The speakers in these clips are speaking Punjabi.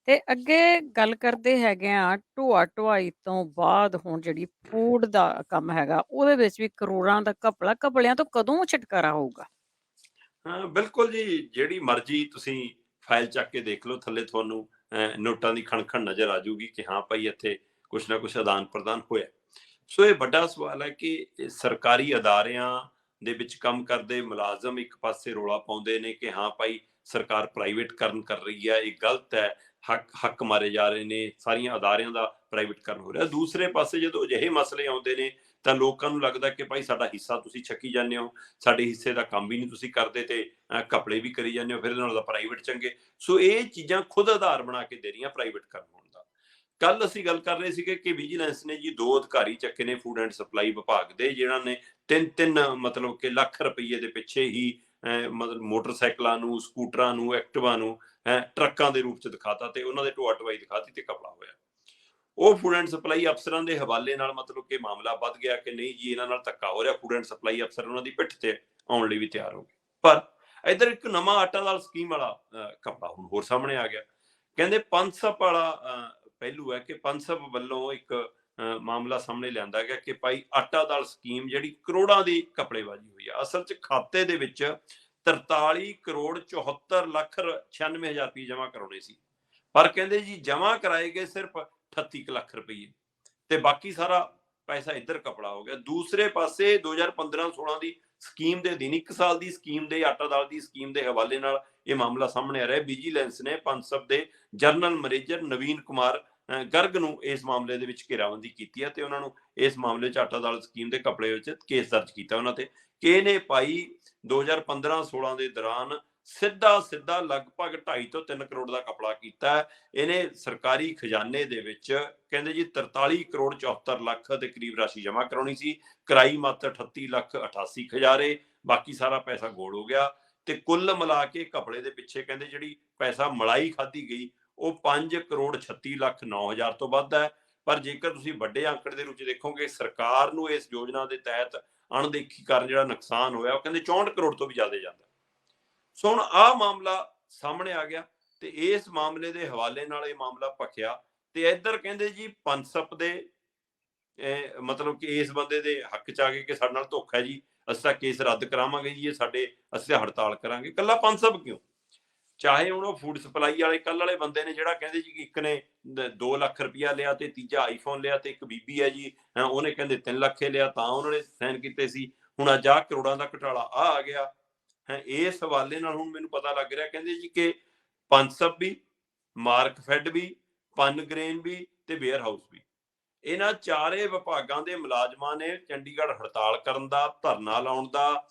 ਤੇ ਅੱਗੇ ਗੱਲ ਕਰਦੇ ਹੈਗੇ ਆ ਢੋਆ-ਢੁਆਈ ਤੋਂ ਬਾਅਦ ਹੁਣ ਜਿਹੜੀ ਫੂਡ ਦਾ ਕੰਮ ਹੈਗਾ, ਉਹਦੇ ਵਿੱਚ ਵੀ ਕਰੋੜਾਂ ਦਾ ਘਪਲਾ, ਘਪਲਿਆਂ ਤੋਂ ਕਦੋਂ ਛੁਟਕਾਰਾ ਹੋਊਗਾ? ਹਾਂ, ਬਿਲਕੁਲ ਜੀ। ਜਿਹੜੀ ਮਰਜ਼ੀ ਤੁਸੀਂ ਫਾਈਲ ਚੱਕ ਕੇ ਦੇਖ ਲਓ, ਥੱਲੇ ਤੁਹਾਨੂੰ ਨੋਟਾਂ ਦੀ ਖਣ-ਖਣ ਨਜ਼ਰ ਆ ਜਾਊਗੀ ਕਿ ਹਾਂ ਭਾਈ, ਇੱਥੇ ਕੁਛ ਨਾ ਕੁਛ ਆਦਾਨ-ਪ੍ਰਦਾਨ ਹੋਇਆ। ਸੋ ਇਹ ਵੱਡਾ ਸਵਾਲ ਹੈ ਕਿ ਇਹ ਸਰਕਾਰੀ ਅਦਾਰਿਆਂ ਦੇ ਵਿੱਚ ਕੰਮ ਕਰਦੇ ਮੁਲਾਜ਼ਮ ਇੱਕ ਪਾਸੇ ਰੌਲਾ ਪਾਉਂਦੇ ਨੇ ਕਿ ਹਾਂ ਭਾਈ, ਸਰਕਾਰ ਪ੍ਰਾਈਵੇਟਕਰਨ ਕਰ ਰਹੀ ਹੈ, ਇਹ ਗਲਤ ਹੈ, ਹੱਕ ਮਾਰੇ ਜਾ ਰਹੇ ਨੇ, ਸਾਰੀਆਂ ਅਦਾਰਿਆਂ ਦਾ ਪ੍ਰਾਈਵੇਟਕਰਨ ਹੋ ਰਿਹਾ। ਦੂਸਰੇ ਪਾਸੇ ਜਦੋਂ ਅਜਿਹੇ ਮਸਲੇ ਆਉਂਦੇ ਨੇ ਤਾਂ ਲੋਕਾਂ ਨੂੰ ਲੱਗਦਾ ਕਿ ਭਾਈ, ਸਾਡਾ ਹਿੱਸਾ ਤੁਸੀਂ ਛਕੀ ਜਾਂਦੇ ਹੋ, ਸਾਡੇ ਹਿੱਸੇ ਦਾ ਕੰਮ ਵੀ ਨਹੀਂ ਤੁਸੀਂ ਕਰਦੇ, ਤੇ ਘਪਲੇ ਵੀ ਕਰੀ ਜਾਂਦੇ ਹੋ, ਫਿਰ ਇਹਨਾਂ ਦਾ ਪ੍ਰਾਈਵੇਟ ਚੰਗੇ। ਸੋ ਇਹ ਚੀਜ਼ਾਂ ਖੁਦ ਆਧਾਰ ਬਣਾ ਕੇ ਦੇ ਰਹੀਆਂ ਪ੍ਰਾਈਵੇਟਕਰਨ ਹੋਣ ਦਾ। ਕੱਲ ਅਸੀਂ ਗੱਲ ਕਰ ਰਹੇ ਸੀਗੇ ਕਿ ਵਿਜੀਲੈਂਸ ਨੇ ਜੀ 2 ਅਧਿਕਾਰੀ ਚੱਕੇ ਨੇ ਫੂਡ ਐਂਡ ਸਪਲਾਈ ਵਿਭਾਗ ਦੇ, ਜਿਨ੍ਹਾਂ ਨੇ 3-3 ਮਤਲਬ ਕਿ ਲੱਖ ਰੁਪਈਏ ਦੇ ਪਿੱਛੇ ਹੀ ਮਤਲਬ ਮੋਟਰਸਾਈਕਲਾਂ ਨੂੰ, ਸਕੂਟਰਾਂ ਨੂੰ, ਐਕਟਿਵਾ ਨੂੰ ਟਰੱਕਾਂ ਦੇ ਰੂਪ ਚ ਦਿਖਾਤਾ, ਤੇ ਉਹਨਾਂ ਦੇ ਢੋਆ ਢੁਆਈ ਦਿਖਾਤੀ ਤੇ ਘਪਲਾ ਹੋਇਆ। ਉਹ ਫੂਡ ਐਂਡ ਸਪਲਾਈ ਅਫਸਰਾਂ ਦੇ ਹਵਾਲੇ ਨਾਲ ਮਤਲਬ ਕਿ ਮਾਮਲਾ ਵੱਧ ਗਿਆ ਕਿ ਨਹੀਂ ਜੀ, ਇਹਨਾਂ ਨਾਲ ਧੱਕਾ ਹੋ ਰਿਹਾ। ਫੂਡ ਐਂਡ ਸਪਲਾਈ ਅਫਸਰ ਉਹਨਾਂ ਦੀ ਪਿੱਠ ਤੇ ਆਉਣ ਲਈ ਵੀ ਤਿਆਰ ਹੋ ਗਏ। ਪਰ ਇੱਧਰ ਇੱਕ ਨਵਾਂ ਆਟਾ ਦਾਲ ਸਕੀਮ ਵਾਲਾ ਘਪਲਾ ਹੁਣ ਹੋਰ ਸਾਹਮਣੇ ਆ ਗਿਆ। ਕਹਿੰਦੇ ਪਨਸਪ ਵਾਲਾ ਪਹਿਲੂ ਹੈ ਕਿ ਪਨਸਪ ਵੱਲੋਂ ਇੱਕ ਮਾਮਲਾ ਸਾਹਮਣੇ ਲਿਆਂਦਾ ਗਿਆ ਕਿ ਭਾਈ, ਆਟਾ ਦਾਲ ਸਕੀਮ ਜਿਹੜੀ ਕਰੋੜਾਂ ਦੀ ਘਪਲੇਬਾਜ਼ੀ ਹੋਈ ਆ। ਅਸਲ 'ਚ ਖਾਤੇ ਦੇ ਵਿੱਚ 43 ਕਰੋੜ 74 ਲੱਖ 96 ਹਜ਼ਾਰ ਰੁਪਏ ਜਮ੍ਹਾਂ ਕਰਾਉਣੇ ਸੀ, ਪਰ ਕਹਿੰਦੇ ਜੀ ਜਮ੍ਹਾਂ ਕਰਾਏ ਗਏ ਸਿਰਫ 38 ਲੱਖ ਰੁਪਏ, ਤੇ ਬਾਕੀ ਸਾਰਾ ਪੈਸਾ ਇੱਧਰ ਕਪੜਾ ਹੋ ਗਿਆ। ਦੂਸਰੇ ਪਾਸੇ 2015-16 ਦੀ ਸਕੀਮ ਦੇ ਅਧੀਨ 1 ਸਾਲ ਦੀ ਸਕੀਮ ਦੇ ਆਟਾ ਦਾਲ ਦੀ ਸਕੀਮ ਦੇ ਹਵਾਲੇ ਨਾਲ ਇਹ ਮਾਮਲਾ ਸਾਹਮਣੇ ਆ ਰਿਹਾ। ਵਿਜੀਲੈਂਸ ਨੇ ਪਨਸਪ ਦੇ ਜਨਰਲ ਮੈਨੇਜਰ ਨਵੀਨ ਕੁਮਾਰ ਗਰਗ ਨੂੰ ਇਸ ਮਾਮਲੇ ਦੇ ਵਿੱਚ ਘੇਰਾਬੰਦੀ ਕੀਤੀ ਹੈ, ਤੇ ਉਹਨਾਂ ਨੂੰ ਇਸ ਮਾਮਲੇ 'ਚ ਆਟਾ ਦਾਲ ਸਕੀਮ ਦੇ ਘਪਲੇ ਵਿੱਚ ਕੇਸ ਦਰਜ ਕੀਤਾ ਉਹਨਾਂ ਤੇ ਕਿ ਇਹਨੇ ਭਾਈ 2015-16 ਦੇ ਦੌਰਾਨ ਸਿੱਧਾ ਲਗਭਗ 2.5 ਤੋਂ 3 ਕਰੋੜ ਦਾ ਘਪਲਾ ਕੀਤਾ। ਇਹਨੇ ਸਰਕਾਰੀ ਖਜ਼ਾਨੇ ਦੇ ਵਿੱਚ ਕਹਿੰਦੇ ਜੀ 43 ਕਰੋੜ 74 ਲੱਖ ਦੇ ਕਰੀਬ ਰਾਸ਼ੀ ਜਮ੍ਹਾਂ ਕਰਾਉਣੀ ਸੀ, ਕਰਾਈ ਮਾਤਰ 38 ਲੱਖ 88 ਹਜ਼ਾਰੇ, ਬਾਕੀ ਸਾਰਾ ਪੈਸਾ ਗੋਲ ਹੋ ਗਿਆ। ਤੇ ਕੁੱਲ ਮਿਲਾ ਕੇ ਘਪਲੇ ਦੇ ਪਿੱਛੇ ਕਹਿੰਦੇ ਜਿਹੜੀ ਪੈਸਾ ਮਲਾਈ ਖਾਧੀ ਗਈ ਉਹ 5 ਕਰੋੜ 36 ਲੱਖ 9 ਹਜ਼ਾਰ ਤੋਂ ਵੱਧ ਹੈ। ਪਰ ਜੇਕਰ ਤੁਸੀਂ ਵੱਡੇ ਅੰਕੜੇ ਦੇ ਵਿੱਚ ਦੇਖੋਗੇ, ਸਰਕਾਰ ਨੂੰ ਇਸ ਯੋਜਨਾ ਦੇ ਤਹਿਤ ਅਣਦੇਖੀ ਕਾਰਨ ਜਿਹੜਾ ਨੁਕਸਾਨ ਹੋਇਆ ਉਹ ਕਹਿੰਦੇ 64 ਕਰੋੜ ਤੋਂ ਵੀ ਜ਼ਿਆਦਾ ਜਾਂਦਾ। ਸੋ ਹੁਣ ਆਹ ਮਾਮਲਾ ਸਾਹਮਣੇ ਆ ਗਿਆ, ਤੇ ਇਸ ਮਾਮਲੇ ਦੇ ਹਵਾਲੇ ਨਾਲ ਇਹ ਮਾਮਲਾ ਭਖਿਆ। ਤੇ ਇੱਧਰ ਕਹਿੰਦੇ ਜੀ ਪਨਸਪ ਦੇ ਮਤਲਬ ਕਿ ਇਸ ਬੰਦੇ ਦੇ ਹੱਕ ਚ ਆ ਗਏ ਕਿ ਸਾਡੇ ਨਾਲ ਧੋਖਾ ਹੈ ਜੀ, ਅਸੀਂ ਤਾਂ ਕੇਸ ਰੱਦ ਕਰਾਵਾਂਗੇ ਜੀ, ਇਹ ਸਾਡੇ ਅਸੀਂ ਹੜਤਾਲ ਕਰਾਂਗੇ। ਕੱਲਾ ਪਨਸਪ ਕਿਉਂ, ਚਾਹੇ ਹੁਣ ਉਹ ਫੂਡ ਸਪਲਾਈ ਵਾਲੇ ਕੱਲ ਵਾਲੇ ਬੰਦੇ ਨੇ ਜਿਹੜਾ ਕਹਿੰਦੇ ਜੀ ਕਿ ਇੱਕ ਨੇ 2 ਲੱਖ ਰੁਪਇਆ ਲਿਆ ਤੇ ਤੀਜਾ ਆਈਫੋਨ ਲਿਆ, ਤੇ ਇੱਕ ਬੀਬੀ ਹੈ ਜੀ ਉਹਨੇ ਕਹਿੰਦੇ 3 ਲੱਖ ਲਿਆ, ਤਾਂ ਉਹਨਾਂ ਨੇ ਸਾਈਨ ਕੀਤੇ ਸੀ। ਹੁਣ ਅੱਜ ਆਹ ਕਰੋੜਾਂ ਦਾ ਘਟਾਲਾ ਆ ਗਿਆ ਹੈ। ਇਸ ਹਵਾਲੇ ਨਾਲ ਹੁਣ ਮੈਨੂੰ ਪਤਾ ਲੱਗ ਰਿਹਾ, ਕਹਿੰਦੇ ਜੀ ਕਿ ਪਨਸਪ ਵੀ, ਮਾਰਕਫੈਡ ਵੀ, ਪਨਗ੍ਰੇਨ ਵੀ ਤੇ ਵੇਅਰ ਹਾਊਸ ਵੀ, ਇਹਨਾਂ ਚਾਰੇ ਵਿਭਾਗਾਂ ਦੇ ਮੁਲਾਜ਼ਮਾਂ ਨੇ ਚੰਡੀਗੜ੍ਹ ਹੜਤਾਲ ਕਰਨ ਦਾ, ਧਰਨਾ ਲਾਉਣ ਦਾ,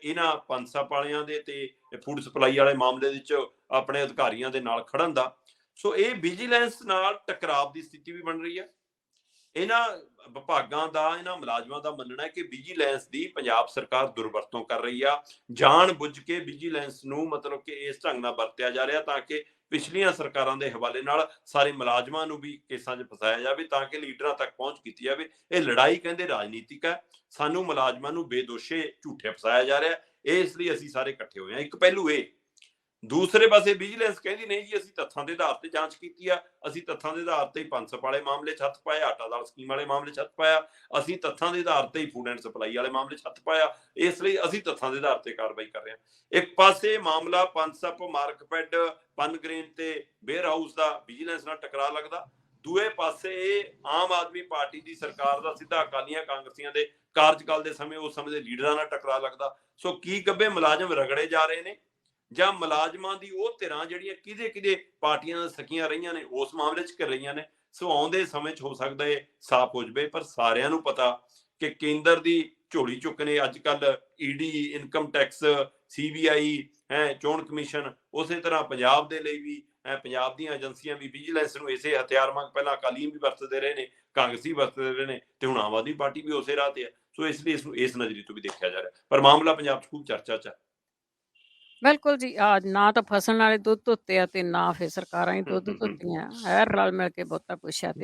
ਇਹਨਾਂ ਪਨਸਪ ਵਾਲਿਆਂ ਦੇ ਤੇ ਫੂਡ ਸਪਲਾਈ ਵਾਲੇ ਮਾਮਲੇ ਵਿੱਚ ਆਪਣੇ ਅਧਿਕਾਰੀਆਂ ਦੇ ਨਾਲ ਖੜਨ ਦਾ। ਸੋ ਇਹ ਵਿਜੀਲੈਂਸ ਨਾਲ ਟਕਰਾਵ ਦੀ ਸਥਿਤੀ ਵੀ ਬਣ ਰਹੀ ਹੈ। ਇਹਨਾਂ ਵਿਭਾਗਾਂ ਦਾ, ਇਹਨਾਂ ਮੁਲਾਜ਼ਮਾਂ ਦਾ ਮੰਨਣਾ ਹੈ ਕਿ ਵਿਜੀਲੈਂਸ ਦੀ ਪੰਜਾਬ ਸਰਕਾਰ ਦੁਰਵਰਤੋਂ ਕਰ ਰਹੀ ਆ। ਜਾਣ ਬੁੱਝ ਕੇ ਵਿਜੀਲੈਂਸ ਨੂੰ ਮਤਲਬ ਕਿ ਇਸ ਢੰਗ ਨਾਲ ਵਰਤਿਆ ਜਾ ਰਿਹਾ ਤਾਂ ਕਿ ਪਿਛਲੀਆਂ ਸਰਕਾਰਾਂ ਦੇ ਹਵਾਲੇ ਨਾਲ ਸਾਰੇ ਮੁਲਾਜ਼ਮਾਂ ਨੂੰ ਵੀ ਕੇਸਾਂ 'ਚ ਫਸਾਇਆ ਜਾਵੇ, ਤਾਂ ਕਿ ਲੀਡਰਾਂ ਤੱਕ ਪਹੁੰਚ ਕੀਤੀ ਜਾਵੇ। ਇਹ ਲੜਾਈ ਕਹਿੰਦੇ ਰਾਜਨੀਤਿਕ ਹੈ, ਸਾਨੂੰ ਮੁਲਾਜ਼ਮਾਂ ਨੂੰ ਬੇਦੋਸ਼ੇ ਝੂਠੇ ਫਸਾਇਆ ਜਾ ਰਿਹਾ, ਇਸ ਲਈ ਅਸੀਂ ਸਾਰੇ ਇਕੱਠੇ ਹੋਏ ਹਾਂ। ਇੱਕ ਪਹਿਲੂ ਇਹ। ਦੂਸਰੇ ਪਾਸੇ ਵਿਜੀਲੈਂਸ ਕਹਿੰਦੀ ਨਹੀਂ ਜੀ, ਅਸੀਂ ਤੱਥਾਂ ਦੇ ਆਧਾਰ ਤੇ ਜਾਂਚ ਕੀਤੀ ਆ, ਅਸੀਂ ਤੱਥਾਂ ਦੇ ਆਧਾਰ ਤੇ ਹੀ ਪਨਸਪ ਵਾਲੇ ਮਾਮਲੇ 'ਚ ਹੱਥ ਪਾਇਆ, ਆਟਾ ਦਾਲ ਸਕੀਮ ਵਾਲੇ ਮਾਮਲੇ 'ਚ ਹੱਥ ਪਾਇਆ, ਅਸੀਂ ਤੱਥਾਂ ਦੇ ਆਧਾਰ ਤੇ ਹੀ ਫੂਡ ਐਂਡ ਸਪਲਾਈ ਵਾਲੇ ਮਾਮਲੇ 'ਚ ਹੱਥ ਪਾਇਆ, ਇਸ ਲਈ ਅਸੀਂ ਤੱਥਾਂ ਦੇ ਆਧਾਰ ਤੇ ਕਾਰਵਾਈ ਕਰ ਰਹੇ ਹਾਂ। ਇੱਕ ਪਾਸੇ ਮਾਮਲਾ ਪਨਸਪ, ਮਾਰਕਫੈਡ, ਪਨਗ੍ਰੇਨ ਤੇ ਵੇਅਰ ਹਾਊਸ ਦਾ ਵਿਜੀਲੈਂਸ ਨਾਲ ਟਕਰਾ ਲੱਗਦਾ, ਦੂਏ ਪਾਸੇ ਇਹ ਆਮ ਆਦਮੀ ਪਾਰਟੀ ਦੀ ਸਰਕਾਰ ਦਾ ਸਿੱਧਾ ਅਕਾਲੀਆਂ ਕਾਂਗਰਸੀਆਂ ਦੇ ਕਾਰਜਕਾਲ ਦੇ ਸਮੇਂ ਉਸ ਸਮੇਂ ਦੇ ਲੀਡਰਾਂ ਨਾਲ ਟਕਰਾ ਲੱਗਦਾ। ਸੋ ਕੀ ਗੱਬੇ ਮੁਲਾਜ਼ਮ ਰਗੜੇ ਜਾ ਰਹੇ ਨੇ, ਜਾਂ ਮੁਲਾਜ਼ਮਾਂ ਦੀ ਉਹ ਧਿਰਾਂ ਜਿਹੜੀਆਂ ਕਿਹਦੇ ਪਾਰਟੀਆਂ ਨਾਲ ਸਕੀਆਂ ਰਹੀਆਂ ਨੇ ਉਸ ਮਾਮਲੇ 'ਚ ਕਰ ਰਹੀਆਂ ਨੇ। ਸੋ ਆਉਂਦੇ ਸਮੇਂ 'ਚ ਹੋ ਸਕਦਾ ਇਹ ਸਾਫ਼ ਹੋ ਜਾਵੇ। ਪਰ ਸਾਰਿਆਂ ਨੂੰ ਪਤਾ ਕਿ ਕੇਂਦਰ ਦੀ ਝੋਲੀ ਚੁੱਕਣੇ ਅੱਜ ਕੱਲ ਈਡੀ, ਇਨਕਮ ਟੈਕਸ, ਸੀਬੀਆਈ, ਚੋਣ ਕਮਿਸ਼ਨ, ਉਸੇ ਤਰ੍ਹਾਂ ਪੰਜਾਬ ਦੇ ਲਈ ਵੀ ਪੰਜਾਬ ਦੀਆਂ ਏਜੰਸੀਆਂ ਵੀ ਵਿਜੀਲੈਂਸ ਨੂੰ ਇਸੇ ਹਥਿਆਰ ਵਾਂਗ ਪਹਿਲਾਂ ਅਕਾਲੀ ਵੀ ਵਰਤਦੇ ਰਹੇ ਨੇ, ਕਾਂਗਰਸੀ ਵਰਤਦੇ ਰਹੇ ਨੇ, ਤੇ ਹੁਣ ਆਮ ਆਦਮੀ ਪਾਰਟੀ ਵੀ ਉਸੇ ਰਾਹ ਤੇ ਹੈ। ਸੋ ਇਸ ਲਈ ਇਸ ਨੂੰ ਇਸ ਨਜ਼ਰੀਏ ਤੋਂ ਵੀ ਦੇਖਿਆ ਜਾ ਰਿਹਾ, ਪਰ ਮਾਮਲਾ ਪੰਜਾਬ 'ਚ ਖੂਬ ਚਰਚਾ 'ਚ ਹੈ। ਬਿਲਕੁਲ ਜੀ, ਨਾ ਤਾਂ ਫਸਣ ਵਾਲੇ ਦੁੱਧ ਧੋਤੇ ਆ ਤੇ ਨਾ ਫਿਰ ਸਰਕਾਰਾਂ ਹੀ ਦੁੱਧ ਧੋਤੀਆਂ, ਰਲ ਮਿਲ ਕੇ ਬਹੁਤਾ ਕੁਛ ਆ ਤੇ